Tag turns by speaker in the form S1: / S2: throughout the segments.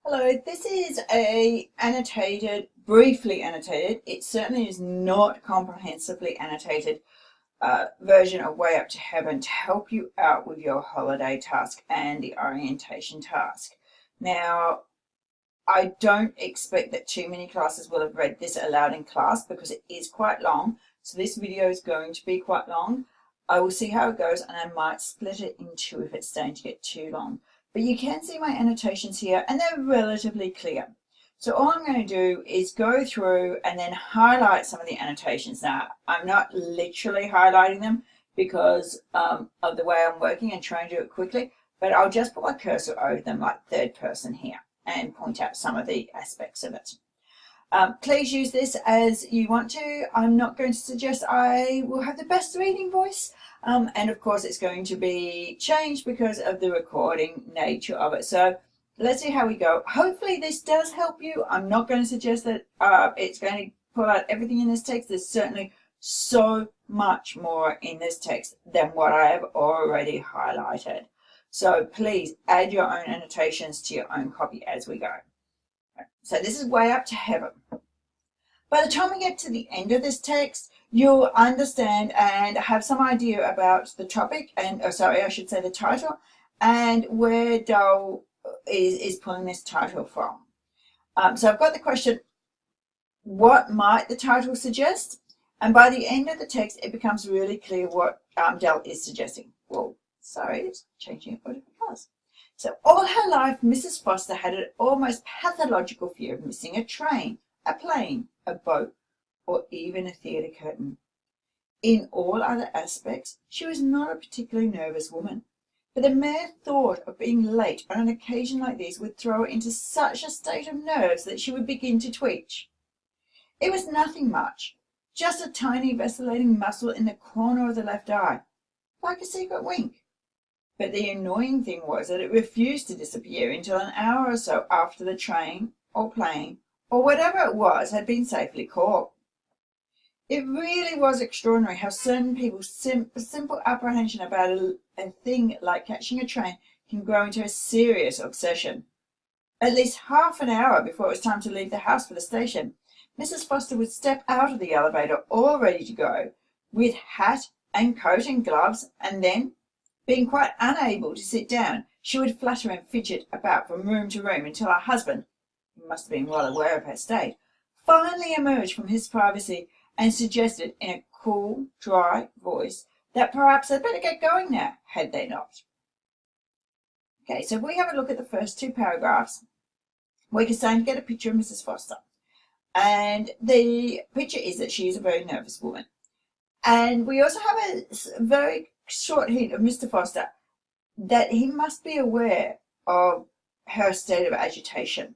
S1: Hello, this is a annotated, briefly annotated. It certainly is not comprehensively annotated version of Way Up to Heaven to help you out with your holiday task and the orientation task. Now, I don't expect that too many classes will have read this aloud in class because it is quite long. So this video is going to be quite long. I will see how it goes and I might split it in two if it's starting to get too long. But you can see my annotations here and they're relatively clear. So all I'm going to do is go through and then highlight some of the annotations. Now, I'm not literally highlighting them because of the way I'm working and trying to do it quickly, but I'll just put my cursor over them like third person here and point out some of the aspects of it. Please use this as you want to. I'm not going to suggest I will have the best reading voice. And of course it's going to be changed because of the recording nature of it. So let's see how we go. Hopefully this does help you. I'm not going to suggest that it's going to pull out everything in this text. There's certainly so much more in this text than what I have already highlighted. So please add your own annotations to your own copy as we go. So this is Way Up to Heaven. By the time we get to the end of this text, you'll understand and have some idea about the topic and, I should say the title, and where Dull is pulling this title from. So I've got the question, what might the title suggest? And by the end of the text, it becomes really clear what Dull is suggesting. Well, sorry, it's changing it for different colours. So all her life, Mrs. Foster had an almost pathological fear of missing a train, a plane, a boat, or even a theatre curtain. In all other aspects, she was not a particularly nervous woman, but the mere thought of being late on an occasion like this would throw her into such a state of nerves that she would begin to twitch. It was nothing much, just a tiny vacillating muscle in the corner of the left eye, like a secret wink. But the annoying thing was that it refused to disappear until an hour or so after the train or plane or whatever it was had been safely caught. It really was extraordinary how certain people's simple apprehension about a thing like catching a train can grow into a serious obsession. At least half an hour before it was time to leave the house for the station, Mrs. Foster would step out of the elevator all ready to go, with hat and coat and gloves, and then, being quite unable to sit down, she would flutter and fidget about from room to room until her husband, who must have been well aware of her state, finally emerged from his privacy and suggested in a cool, dry voice that perhaps they'd better get going now, had they not. Okay, so if we have a look at the first two paragraphs, we can start to get a picture of Mrs. Foster. And the picture is that she is a very nervous woman. And we also have a very short hint of Mr. Foster that he must be aware of her state of agitation.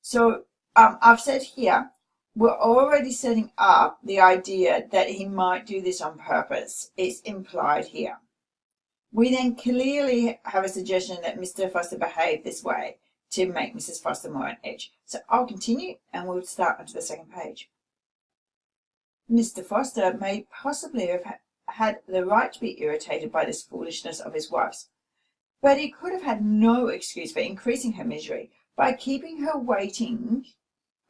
S1: So I've said here, we're already setting up the idea that he might do this on purpose. It's implied here. We then clearly have a suggestion that Mr. Foster behaved this way to make Mrs. Foster more on edge. So I'll continue and we'll start onto the second page. Mr. Foster may possibly have had the right to be irritated by this foolishness of his wife's, but he could have had no excuse for increasing her misery by keeping her waiting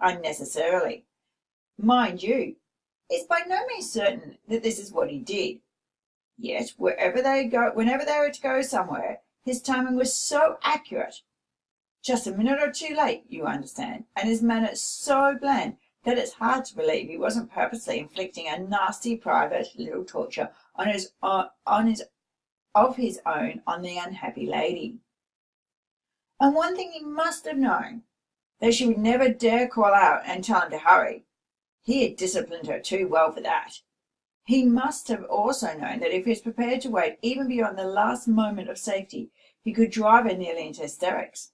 S1: unnecessarily. Mind you, it's by no means certain that this is what he did. Yet, whenever they were to go somewhere, his timing was so accurate, just a minute or two late, you understand, and his manner so bland that it's hard to believe he wasn't purposely inflicting a nasty private little torture of his own on the unhappy lady. And one thing he must have known, that she would never dare call out and tell him to hurry. He had disciplined her too well for that. He must have also known that if he was prepared to wait even beyond the last moment of safety, he could drive her nearly into hysterics.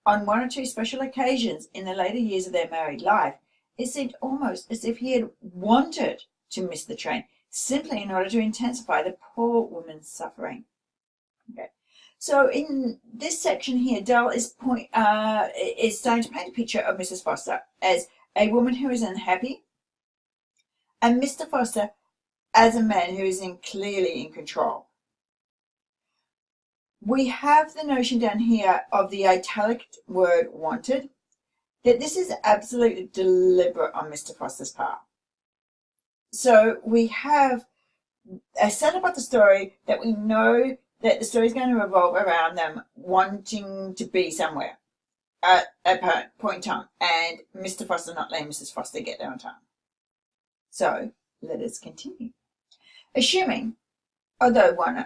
S1: On one or two special occasions in the later years of their married life, it seemed almost as if he had wanted to miss the train, simply in order to intensify the poor woman's suffering. Okay. So in this section here, Dull is starting to paint a picture of Mrs. Foster as a woman who is unhappy, and Mr. Foster as a man who is clearly in control. We have the notion down here of the italic word wanted, that this is absolutely deliberate on Mr. Foster's part. So we have a setup of the story that we know that the story is going to revolve around them wanting to be somewhere at a point in time, and Mr. Foster not letting Mrs. Foster get there on time. So let us continue. Assuming, although one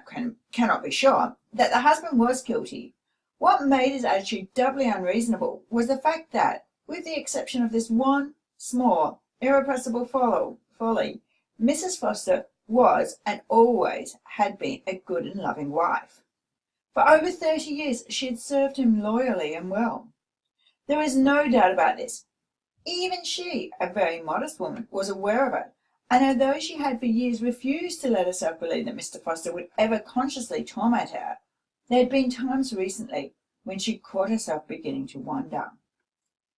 S1: cannot be sure, that the husband was guilty, what made his attitude doubly unreasonable was the fact that, with the exception of this one small, irrepressible folly, Mrs. Foster was and always had been a good and loving wife. For over 30 years she had served him loyally and well. There is no doubt about this. Even she, a very modest woman, was aware of it, and although she had for years refused to let herself believe that Mr. Foster would ever consciously torment her, there had been times recently when she caught herself beginning to wonder.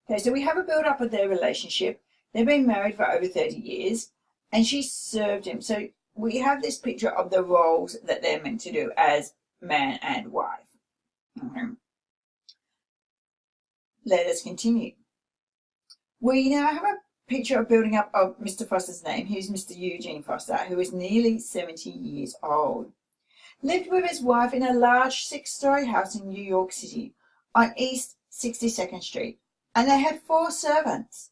S1: Okay, so we have a build-up of their relationship. They've been married for over 30 years, and she served him. So we have this picture of the roles that they're meant to do as man and wife. Let us continue. We now have a picture of building up of Mr. Foster's name. Here's Mr. Eugene Foster, who is nearly 70 years old. Lived with his wife in a large 6-story house in New York City on East 62nd Street, and they had 4 servants.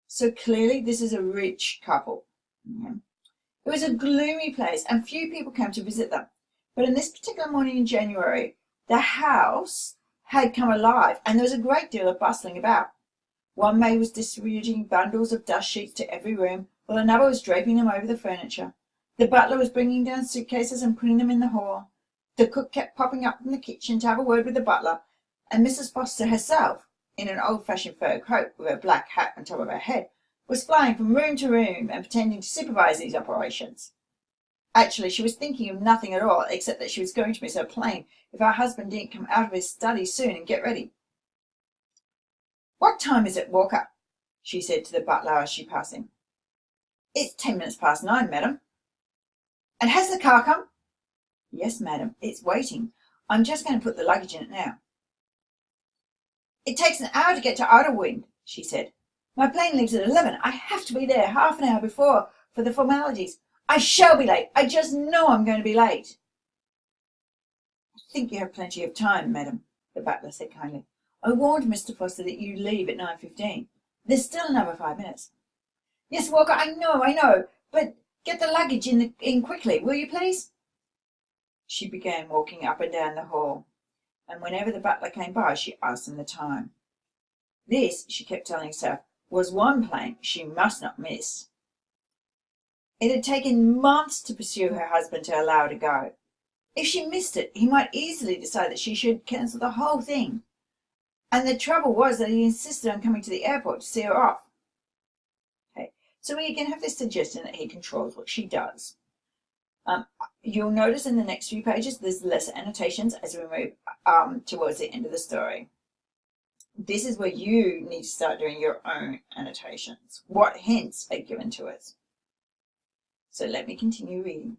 S1: So clearly this is a rich couple. It was a gloomy place, and few people came to visit them. But in this particular morning in January, the house had come alive, and there was a great deal of bustling about. One maid was distributing bundles of dust sheets to every room, while another was draping them over the furniture. The butler was bringing down suitcases and putting them in the hall. The cook kept popping up from the kitchen to have a word with the butler, and Mrs. Foster herself, in an old-fashioned fur coat with a black hat on top of her head, was flying from room to room and pretending to supervise these operations. Actually, she was thinking of nothing at all, except that she was going to miss her plane if her husband didn't come out of his study soon and get ready. "What time is it, Walker?" she said to the butler as she passed him. "It's 10 minutes past 9, madam." "And has the car come?" "Yes, madam, it's waiting. I'm just going to put the luggage in it now." "It takes an hour to get to Idlewild," she said. "My plane leaves at 11. I have to be there half an hour before for the formalities. I shall be late. I just know I'm going to be late." "I think you have plenty of time, madam," the butler said kindly. "I warned Mr. Foster that you leave at 9:15. There's still another 5 minutes." "Yes, Walker, I know. But get the luggage in quickly, will you, please?" She began walking up and down the hall, and whenever the butler came by, she asked him the time. This, she kept telling herself, was one plane she must not miss. It had taken months to pursue her husband to allow her to go. If she missed it, he might easily decide that she should cancel the whole thing. And the trouble was that he insisted on coming to the airport to see her off. Okay, so we again have this suggestion that he controls what she does. You'll notice in the next few pages there's less annotations as we move towards the end of the story. This is where you need to start doing your own annotations. What hints are given to us? So let me continue reading.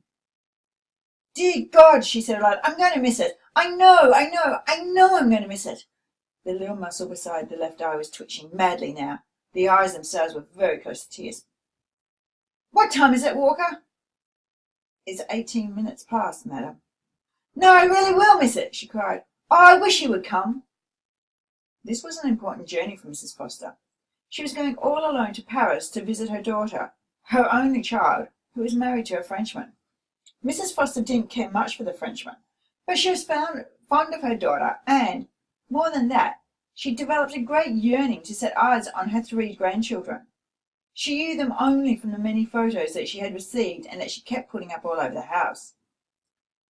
S1: "Dear God," she said aloud, "I'm going to miss it. I know I'm going to miss it." The little muscle beside the left eye was twitching madly now. The eyes themselves were very close to tears. "What time is it, Walker?" "It's 18 minutes past, madam." "No, I really will miss it," she cried. "Oh, I wish you would come." This was an important journey for Mrs. Foster. She was going all alone to Paris to visit her daughter, her only child, who was married to a Frenchman. Mrs. Foster didn't care much for the Frenchman, but she was fond of her daughter, and, more than that, she developed a great yearning to set eyes on her 3 grandchildren. She knew them only from the many photos that she had received and that she kept putting up all over the house.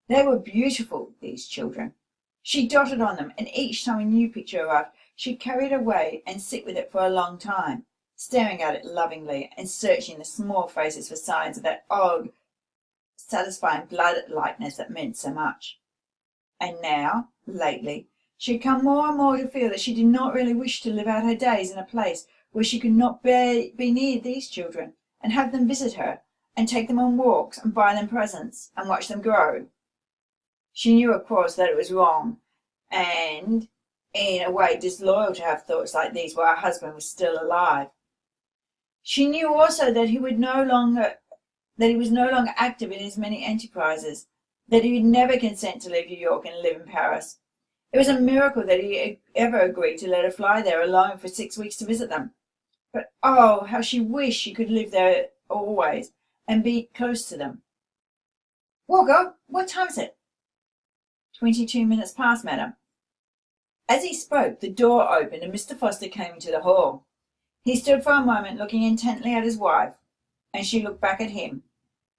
S1: They were beautiful, these children. She dotted on them, and each time a new picture arrived, she carried away and sit with it for a long time, staring at it lovingly and searching the small faces for signs of that old, satisfying blood-likeness that meant so much. And now, lately, she had come more and more to feel that she did not really wish to live out her days in a place where she could not be near these children, and have them visit her, and take them on walks, and buy them presents, and watch them grow. She knew, of course, that it was wrong, and in a way disloyal to have thoughts like these while her husband was still alive. She knew also that he was no longer active in his many enterprises, that he would never consent to leave New York and live in Paris. It was a miracle that he ever agreed to let her fly there alone for 6 weeks to visit them. But oh, how she wished she could live there always and be close to them. Walker, what time is it? 22 minutes past, madam. As he spoke, the door opened and Mr. Foster came into the hall. He stood for a moment looking intently at his wife, and she looked back at him,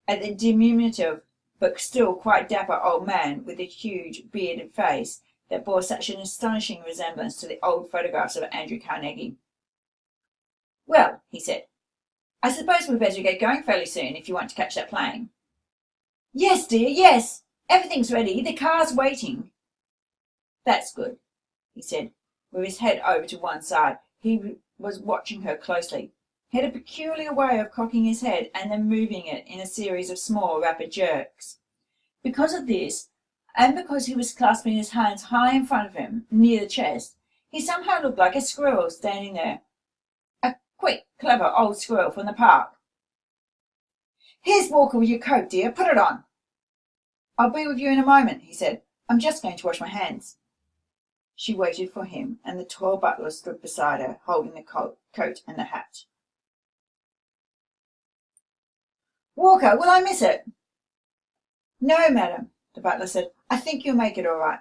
S1: at the diminutive but still quite dapper old man with the huge bearded face that bore such an astonishing resemblance to the old photographs of Andrew Carnegie. Well, he said, I suppose we'd better get going fairly soon if you want to catch that plane. Yes, dear, yes. Everything's ready. The car's waiting. That's good, he said, with his head over to one side. He was watching her closely. He had a peculiar way of cocking his head and then moving it in a series of small, rapid jerks. Because of this, and because he was clasping his hands high in front of him, near the chest, he somehow looked like a squirrel standing there. A quick, clever old squirrel from the park. Here's Walker with your coat, dear. Put it on. I'll be with you in a moment, he said. I'm just going to wash my hands. She waited for him, and the tall butler stood beside her, holding the coat and the hat. Walker, will I miss it? No, madam, the butler said. I think you'll make it all right.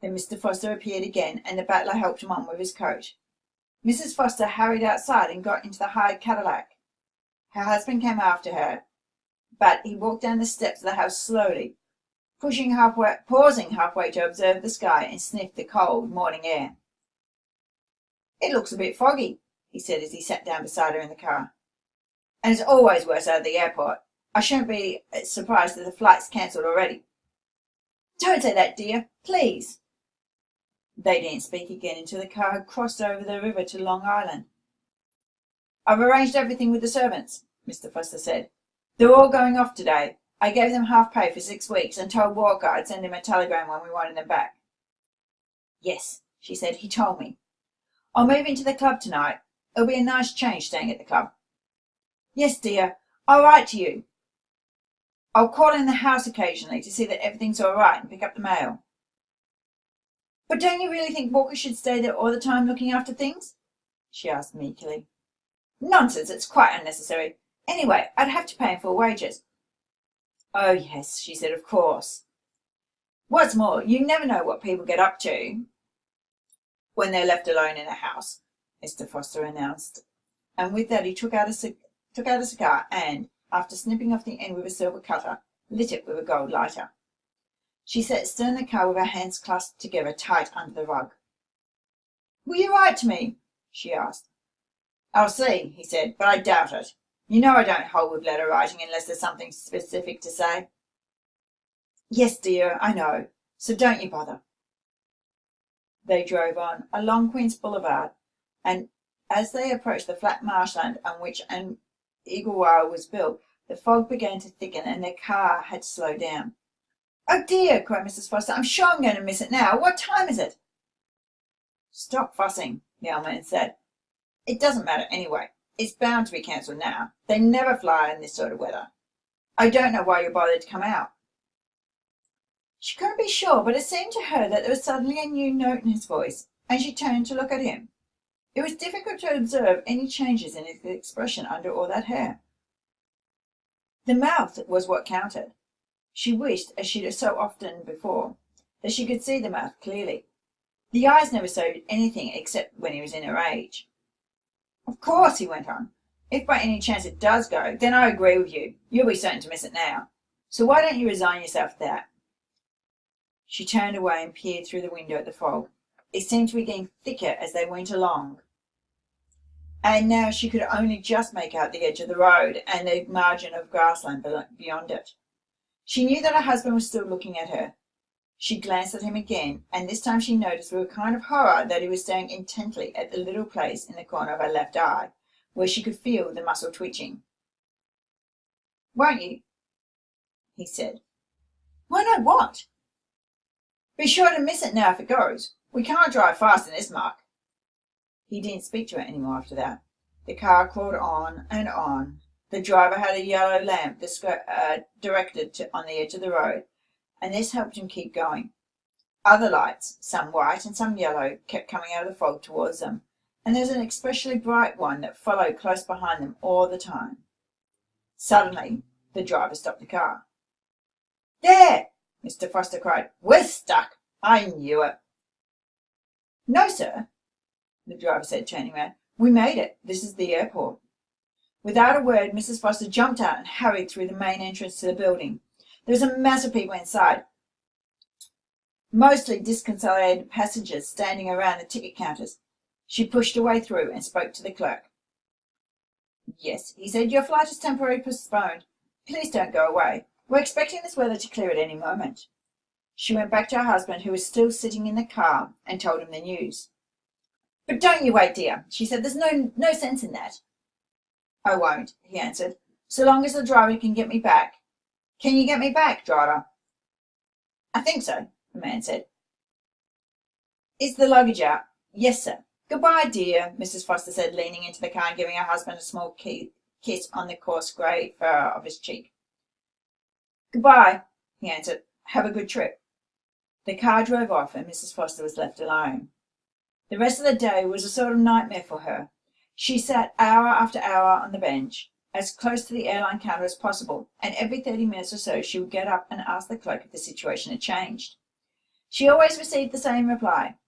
S1: Then Mr. Foster appeared again, and the butler helped him on with his coat. Mrs. Foster hurried outside and got into the hired Cadillac. Her husband came after her, but he walked down the steps of the house slowly, pausing halfway to observe the sky and sniff the cold morning air. It looks a bit foggy, he said as he sat down beside her in the car. And it's always worse out of the airport. I shouldn't be surprised if the flight's cancelled already. Don't say that, dear, please. They didn't speak again until the car had crossed over the river to Long Island. I've arranged everything with the servants, Mr. Foster said. They're all going off today. I gave them half pay for 6 weeks and told Walker I'd send him a telegram when we wanted them back. Yes, she said, he told me. I'll move into the club tonight. It'll be a nice change staying at the club. Yes, dear, I'll write to you. I'll call in the house occasionally to see that everything's all right and pick up the mail. But don't you really think Walker should stay there all the time looking after things? She asked meekly. Nonsense, it's quite unnecessary. Anyway, I'd have to pay him full wages. Oh, yes, she said, of course. What's more, you never know what people get up to when they're left alone in a house, Mr. Foster announced. And with that he took out a cigar and, after snipping off the end with a silver cutter, lit it with a gold lighter. She sat still in the car with her hands clasped together tight under the rug. Will you write to me? She asked. I'll see, he said, but I doubt it. You know I don't hold with letter writing unless there's something specific to say. Yes, dear, I know, so don't you bother. They drove on along Queen's Boulevard, and as they approached the flat marshland on which an Igleswire was built, the fog began to thicken and their car had to slow down. Oh dear, cried Mrs. Foster, I'm sure I'm going to miss it now. What time is it? Stop fussing, the old man said. It doesn't matter anyway. It's bound to be cancelled now. They never fly in this sort of weather. I don't know why you bothered to come out. She couldn't be sure, but it seemed to her that there was suddenly a new note in his voice, and she turned to look at him. It was difficult to observe any changes in his expression under all that hair. The mouth was what counted. She wished, as she did so often before, that she could see the mouth clearly. The eyes never showed anything except when he was in her age. Of course, he went on, if by any chance it does go, then I agree with you. You'll be certain to miss it now. So why don't you resign yourself to that? She turned away and peered through the window at the fog. It seemed to be getting thicker as they went along, and now she could only just make out the edge of the road and the margin of grassland beyond it. She knew that her husband was still looking at her. She glanced at him again, and this time she noticed with a kind of horror that he was staring intently at the little place in the corner of her left eye, where she could feel the muscle twitching. Won't you? He said. Why not what? Be sure to miss it now if it goes. We can't drive fast in this muck. He didn't speak to her any more after that. The car crawled on and on. The driver had a yellow lamp directed on the edge of the road, and this helped him keep going. Other lights, some white and some yellow, kept coming out of the fog towards them, and there was an especially bright one that followed close behind them all the time. Suddenly, the driver stopped the car. "There!" Mr. Foster cried. "We're stuck. I knew it." "No, sir," the driver said, turning round. "We made it. This is the airport." Without a word, Mrs. Foster jumped out and hurried through the main entrance to the building. There was a mass of people inside, mostly disconsolate passengers standing around the ticket counters. She pushed her way through and spoke to the clerk. "Yes," he said, "your flight is temporarily postponed. Please don't go away. We're expecting this weather to clear at any moment." She went back to her husband, who was still sitting in the car, and told him the news. "But don't you wait, dear," she said. "There's no sense in that." "I won't," he answered, "so long as the driver can get me back. Can you get me back, driver?" "I think so," the man said. "Is the luggage out?" "Yes, sir." "Goodbye, dear," Mrs. Foster said, leaning into the car and giving her husband a small kiss on the coarse grey fur of his cheek. "Goodbye," he answered. "Have a good trip." The car drove off and Mrs. Foster was left alone. The rest of the day was a sort of nightmare for her. She sat hour after hour on the bench, as close to the airline counter as possible, and every 30 minutes or so she would get up and ask the clerk if the situation had changed. She always received the same reply,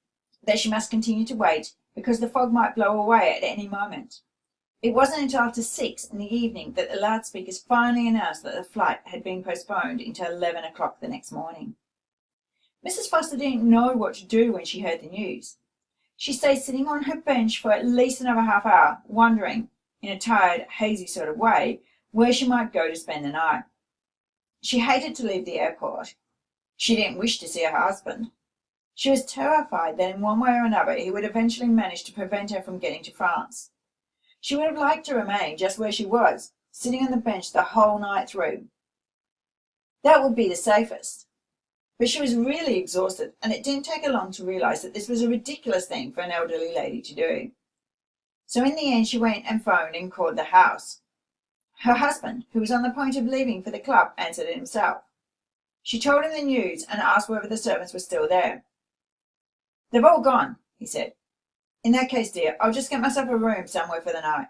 S1: that she must continue to wait, because the fog might blow away at any moment. It wasn't until after 6 in the evening that the loudspeakers finally announced that the flight had been postponed until 11 o'clock the next morning. Mrs. Foster didn't know what to do when she heard the news. She stayed sitting on her bench for at least another half hour, wondering, in a tired, hazy sort of way, where she might go to spend the night. She hated to leave the airport. She didn't wish to see her husband. She was terrified that in one way or another he would eventually manage to prevent her from getting to France. She would have liked to remain just where she was, sitting on the bench the whole night through. That would be the safest. But she was really exhausted, and it didn't take her long to realize that this was a ridiculous thing for an elderly lady to do. So in the end she went and phoned and called the house. Her husband, who was on the point of leaving for the club, answered it himself. She told him the news and asked whether the servants were still there. "They've all gone," he said. "In that case, dear, I'll just get myself a room somewhere for the night.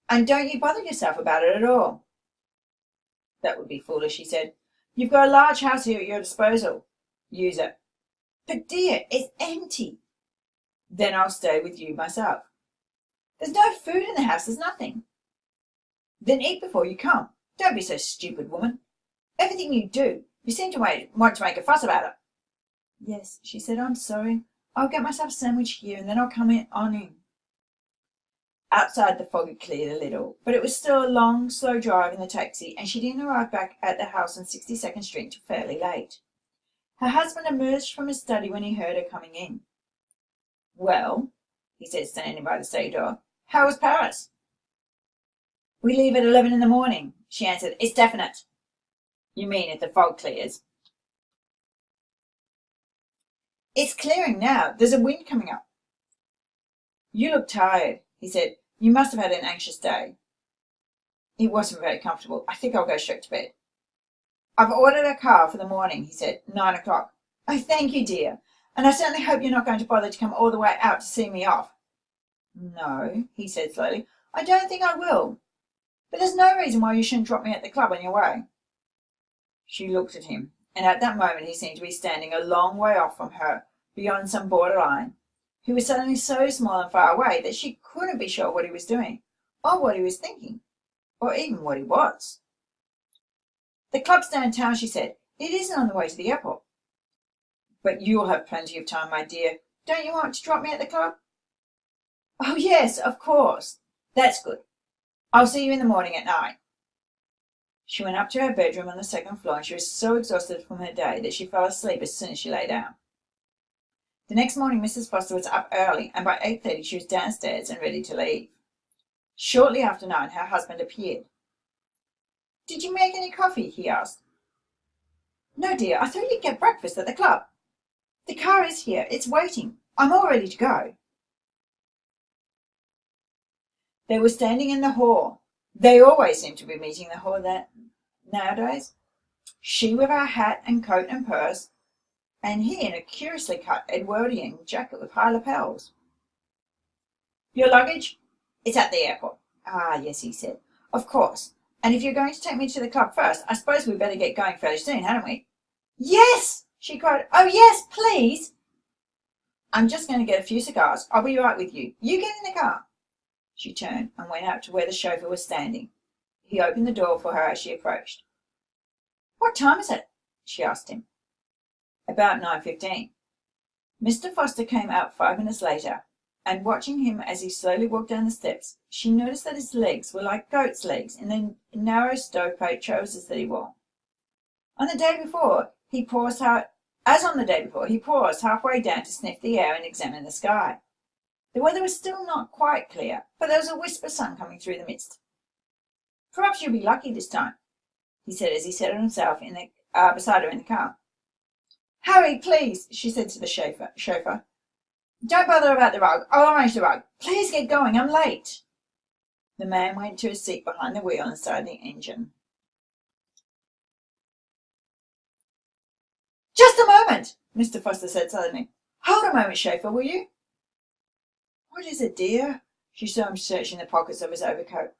S1: And don't you bother yourself about it at all." "That would be foolish," he said. "You've got a large house here at your disposal. Use it." "But, dear, it's empty." "Then I'll stay with you myself." "There's no food in the house. There's nothing." "Then eat before you come. Don't be so stupid, woman. Everything you do, you seem to want to make a fuss about it." "Yes," she said. "I'm sorry. I'll get myself a sandwich here, and then I'll come on in." Outside the fog had cleared a little, but it was still a long, slow drive in the taxi, and she didn't arrive back at the house on 62nd Street till fairly late. Her husband emerged from his study when he heard her coming in. "Well," he said, standing by the study door, "how was Paris?" "We leave at 11 in the morning," she answered. "It's definite." "You mean if the fog clears?" "It's clearing now. There's a wind coming up." "You look tired," he said. "You must have had an anxious day." "It wasn't very comfortable. I think I'll go straight to bed." "I've ordered a car for the morning," he said. 9 o'clock. "Oh, thank you, dear. And I certainly hope you're not going to bother to come all the way out to see me off." "No," he said slowly. "I don't think I will. But there's no reason why you shouldn't drop me at the club on your way." She looked at him, and at that moment he seemed to be standing a long way off from her, beyond some borderline. He was suddenly so small and far away that she couldn't be sure what he was doing, or what he was thinking, or even what he was. "The club's downtown," she said. "It isn't on the way to the airport." "But you'll have plenty of time, my dear. Don't you want to drop me at the club?" "Oh, yes, of course. That's good. I'll see you in the morning at 9. She went up to her bedroom on the second floor, and she was so exhausted from her day that she fell asleep as soon as she lay down. The next morning Mrs. Foster was up early, and by 8:30 she was downstairs and ready to leave. Shortly after 9 her husband appeared. "Did you make any coffee?" he asked. No, dear, I thought you'd get breakfast at the club. The car is here. It's waiting. I'm all ready to go. They were standing in the hall. They always seem to be meeting in the hall nowadays. She with her hat and coat and purse, and he in a curiously cut Edwardian jacket with high lapels. Your luggage? It's at the airport. Ah, yes, he said. Of course. And if you're going to take me to the club first, I suppose we'd better get going fairly soon, hadn't we? Yes, she cried. Oh, yes, please. I'm just going to get a few cigars. I'll be right with you. You get in the car. She turned and went out to where the chauffeur was standing. He opened the door for her as she approached. What time is it? She asked him. About 9:15. Mr. Foster came out 5 minutes later, and watching him as he slowly walked down the steps, she noticed that his legs were like goat's legs in the narrow stovepipe trousers that he wore. On the day before, he paused halfway down to sniff the air and examine the sky. The weather was still not quite clear, but there was a wisp of sun coming through the mist. Perhaps you'll be lucky this time, he said as he settled himself beside her in the car. Hurry, please, she said to the chauffeur. Don't bother about the rug. I'll arrange the rug. Please get going. I'm late. The man went to his seat behind the wheel and started the engine. Just a moment, Mr. Foster said suddenly. Hold a moment, chauffeur, will you? What is it, dear? She saw him searching the pockets of his overcoat.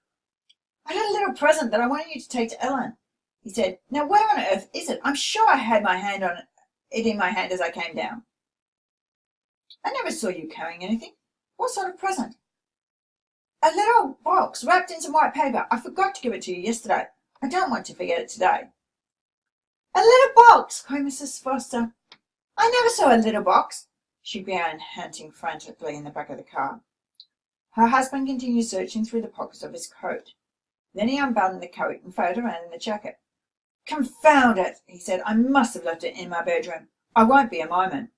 S1: I had a little present that I wanted you to take to Ellen, he said. Now, where on earth is it? I'm sure I had it in my hand as I came down. I never saw you carrying anything. What sort of present? A little box wrapped in some white paper. I forgot to give it to you yesterday. I don't want to forget it today. A little box, cried Mrs. Foster. I never saw a little box. She began hunting frantically in the back of the car. Her husband continued searching through the pockets of his coat. Then he unbuttoned the coat and felt around in the jacket. Confound it, he said. I must have left it in my bedroom. I won't be a moment.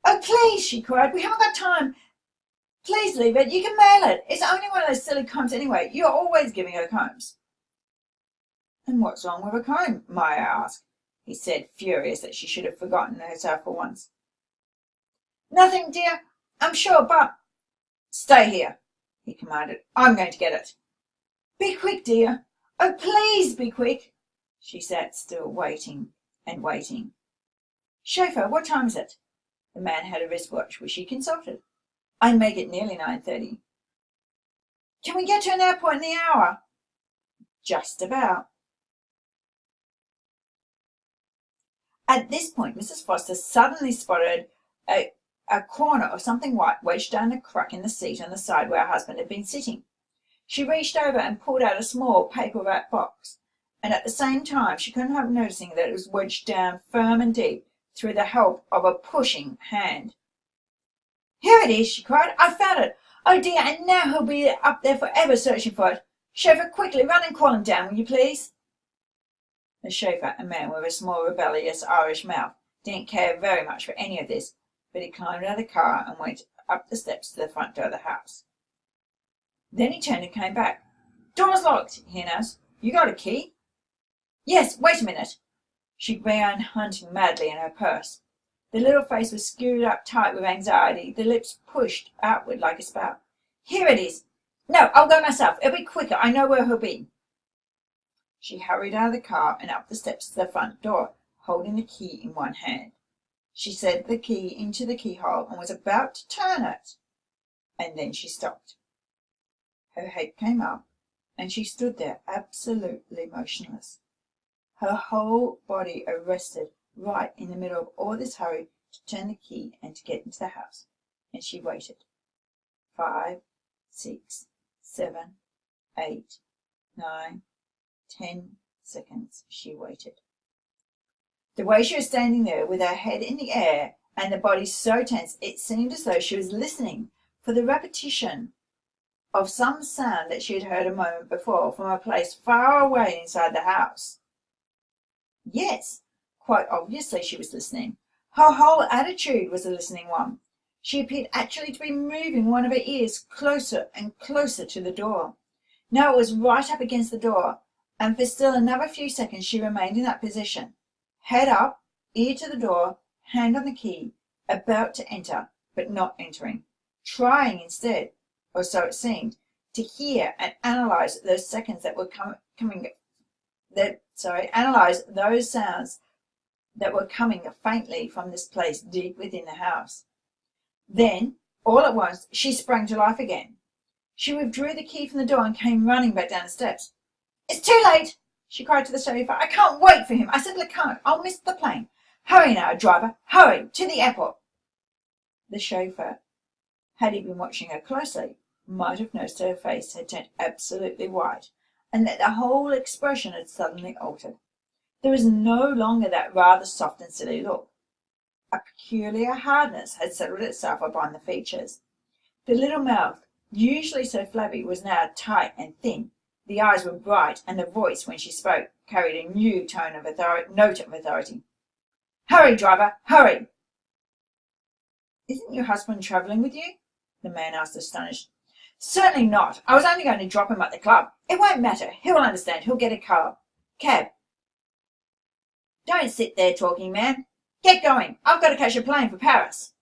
S1: Oh, please, she cried. We haven't got time. Please leave it. You can mail it. It's only one of those silly combs anyway. You're always giving her combs. And what's wrong with a comb, Maya asked. He said, furious that she should have forgotten herself for once. Nothing, dear, I'm sure, but... Stay here, he commanded. I'm going to get it. Be quick, dear. Oh, please be quick. She sat still, waiting and waiting. Chauffeur, what time is it? The man had a wristwatch, which he consulted. I make it nearly 9:30. Can we get to an airport in the hour? Just about. At this point, Mrs. Foster suddenly spotted a corner of something white wedged down a crack in the seat on the side where her husband had been sitting. She reached over and pulled out a small paper-wrapped box, and at the same time she couldn't help noticing that it was wedged down firm and deep through the help of a pushing hand. Here it is, she cried. I found it. Oh, dear, and now he'll be up there forever searching for it. Chauffeur, quickly, run and call him down, will you please? The chauffeur, a man with a small, rebellious Irish mouth, didn't care very much for any of this, but he climbed out of the car and went up the steps to the front door of the house. Then he turned and came back. Door's locked, he announced. You got a key? Yes, wait a minute. She began hunting madly in her purse. The little face was screwed up tight with anxiety, the lips pushed outward like a spout. Here it is. No, I'll go myself. It'll be quicker. I know where he'll be. She hurried out of the car and up the steps to the front door, holding the key in one hand. She set the key into the keyhole and was about to turn it. And then she stopped. Her head came up, and she stood there absolutely motionless. Her whole body arrested right in the middle of all this hurry to turn the key and to get into the house. And she waited. 5, 6, 7, 8, 9, 10 seconds she waited. The way she was standing there with her head in the air and the body so tense, it seemed as though she was listening for the repetition of some sound that she had heard a moment before from a place far away inside the house. Yes, quite obviously she was listening. Her whole attitude was a listening one. She appeared actually to be moving one of her ears closer and closer to the door. Now it was right up against the door, and for still another few seconds she remained in that position, head up, ear to the door, hand on the key, about to enter, but not entering, trying instead, or so it seemed, to hear and analyze those seconds that were analyze those sounds that were coming faintly from this place deep within the house. Then, all at once, she sprang to life again. She withdrew the key from the door and came running back down the steps. "It's too late!" she cried to the chauffeur. "I can't wait for him. I simply can't. I'll miss the plane. Hurry now, driver. Hurry to the airport." The chauffeur, had he been watching her closely, might have noticed her face had turned absolutely white, and that the whole expression had suddenly altered. There was no longer that rather soft and silly look. A peculiar hardness had settled itself upon the features. The little mouth, usually so flabby, was now tight and thin. The eyes were bright, and the voice, when she spoke, carried a new note of authority. "Hurry, driver, hurry!" "Isn't your husband travelling with you?" the man asked, astonished. "Certainly not. I was only going to drop him at the club. It won't matter. He'll understand. He'll get a cab." "Don't sit there talking, man. Get going. I've got to catch a plane for Paris."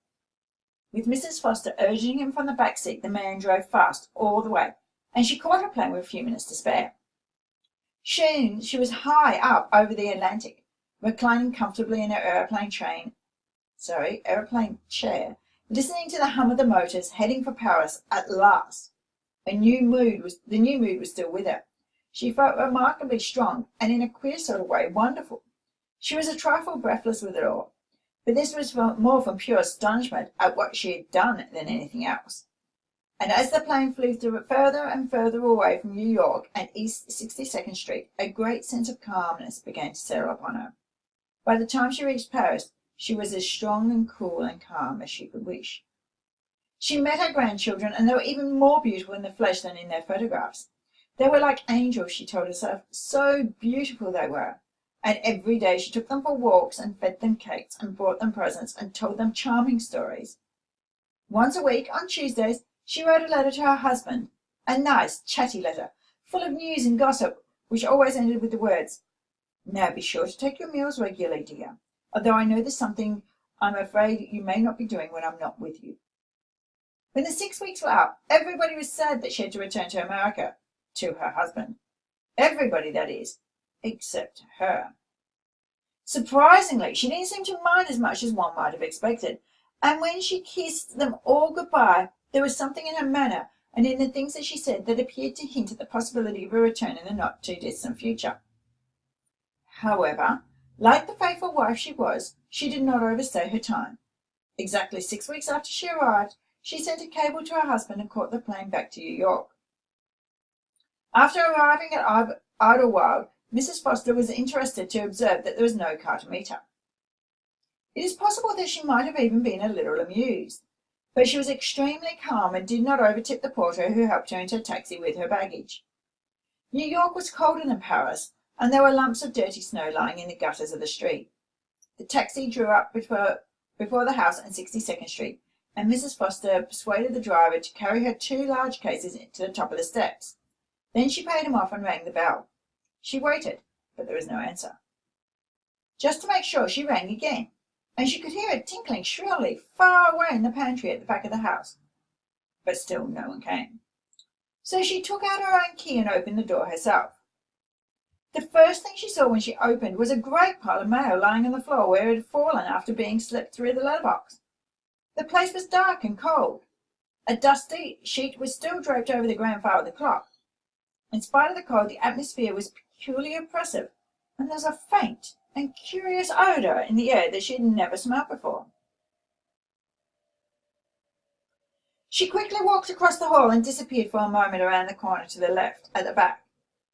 S1: With Mrs. Foster urging him from the back seat, the man drove fast all the way, and she caught her plane with a few minutes to spare. Soon she was high up over the Atlantic, reclining comfortably in her aeroplane chair, listening to the hum of the motors, heading for Paris at last. The new mood was still with her. She felt remarkably strong, and in a queer sort of way wonderful. She was a trifle breathless with it all, but this was more from pure astonishment at what she had done than anything else. And as the plane flew further and further away from New York and East 62nd Street, a great sense of calmness began to settle upon her. By the time she reached Paris, she was as strong and cool and calm as she could wish. She met her grandchildren, and they were even more beautiful in the flesh than in their photographs. They were like angels, she told herself, so beautiful they were. And every day she took them for walks and fed them cakes and brought them presents and told them charming stories. Once a week, on Tuesdays, she wrote a letter to her husband, a nice, chatty letter, full of news and gossip, which always ended with the words, "Now be sure to take your meals regularly, dear, although I know there's something I'm afraid you may not be doing when I'm not with you." When the 6 weeks were up, everybody was sad that she had to return to America, to her husband. Everybody, that is, except her. Surprisingly, she didn't seem to mind as much as one might have expected, and when she kissed them all good-bye, there was something in her manner and in the things that she said that appeared to hint at the possibility of a return in the not-too-distant future. However, like the faithful wife she was, she did not overstay her time. Exactly 6 weeks after she arrived, she sent a cable to her husband and caught the plane back to New York. After arriving at Idlewild, Mrs. Foster was interested to observe that there was no car to meet her. It is possible that she might have even been a little amused, but she was extremely calm and did not overtip the porter who helped her into a taxi with her baggage. New York was colder than Paris, and there were lumps of dirty snow lying in the gutters of the street. The taxi drew up before the house on 62nd Street, and Mrs. Foster persuaded the driver to carry her 2 large cases to the top of the steps. Then she paid him off and rang the bell. She waited, but there was no answer. Just to make sure, she rang again, and she could hear it tinkling shrilly far away in the pantry at the back of the house. But still no one came. So she took out her own key and opened the door herself. The first thing she saw when she opened was a great pile of mail lying on the floor where it had fallen after being slipped through the letterbox. The place was dark and cold. A dusty sheet was still draped over the grandfather of the clock. In spite of the cold, the atmosphere was peculiarly oppressive, and there was a faint and curious odour in the air that she had never smelt before. She quickly walked across the hall and disappeared for a moment around the corner to the left, at the back.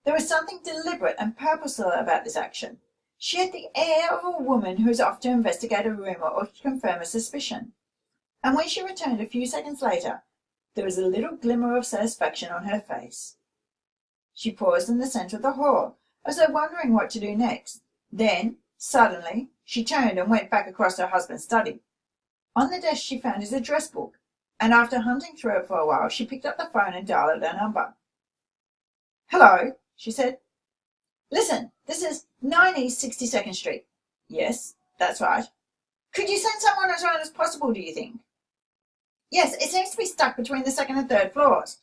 S1: There was something deliberate and purposeful about this action. She had the air of a woman who is off to investigate a rumour or to confirm a suspicion. And when she returned a few seconds later, there was a little glimmer of satisfaction on her face. She paused in the centre of the hall, as though wondering what to do next. Then, suddenly, she turned and went back across her husband's study. On the desk she found his address book, and after hunting through it for a while, she picked up the phone and dialed a number. "Hello," she said. "Listen, this is 9 East 62nd Street. Yes, that's right. Could you send someone as early as possible, do you think? Yes, it seems to be stuck between the second and third floors.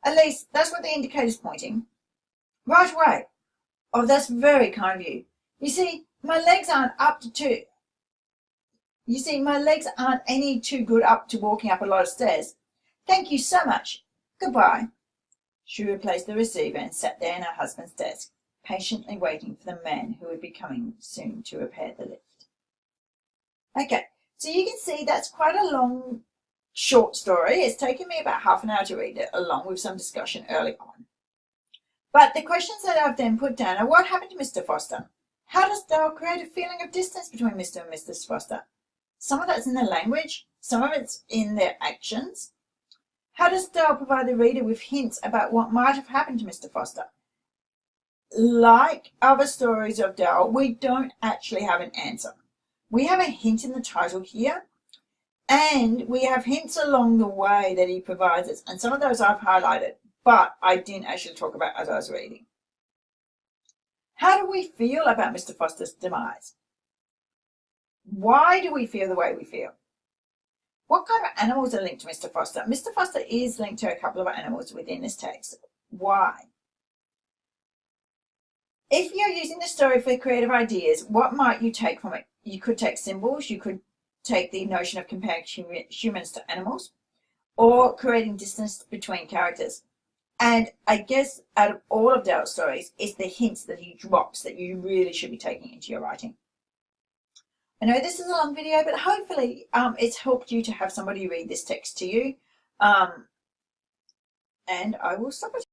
S1: At least, that's what the indicator's pointing. Right away. Oh, that's very kind of you. You see, my legs aren't any too good up to walking up a lot of stairs. Thank you so much. Goodbye. She replaced the receiver and sat there in her husband's desk, patiently waiting for the man who would be coming soon to repair the lift. Okay, so you can see that's quite a long, short story. It's taken me about half an hour to read it, along with some discussion early on. But the questions that I've then put down are: what happened to Mr. Foster? How does Dale create a feeling of distance between Mr. and Mrs. Foster? Some of that's in the language, some of it's in their actions. How does Dale provide the reader with hints about what might have happened to Mr. Foster? Like other stories of Dale, we don't actually have an answer. We have a hint in the title here, and we have hints along the way that he provides us, and some of those I've highlighted, but I didn't actually talk about as I was reading. How do we feel about Mr. Foster's demise? Why do we feel the way we feel? What kind of animals are linked to Mr. Foster? Mr. Foster is linked to a couple of animals within this text. Why? If you're using the story for creative ideas, what might you take from it? You could take symbols, you could take the notion of comparing humans to animals, or creating distance between characters. And I guess out of all of Dale's stories, it's the hints that he drops that you really should be taking into your writing. I know this is a long video, but hopefully it's helped you to have somebody read this text to you. And I will stop it.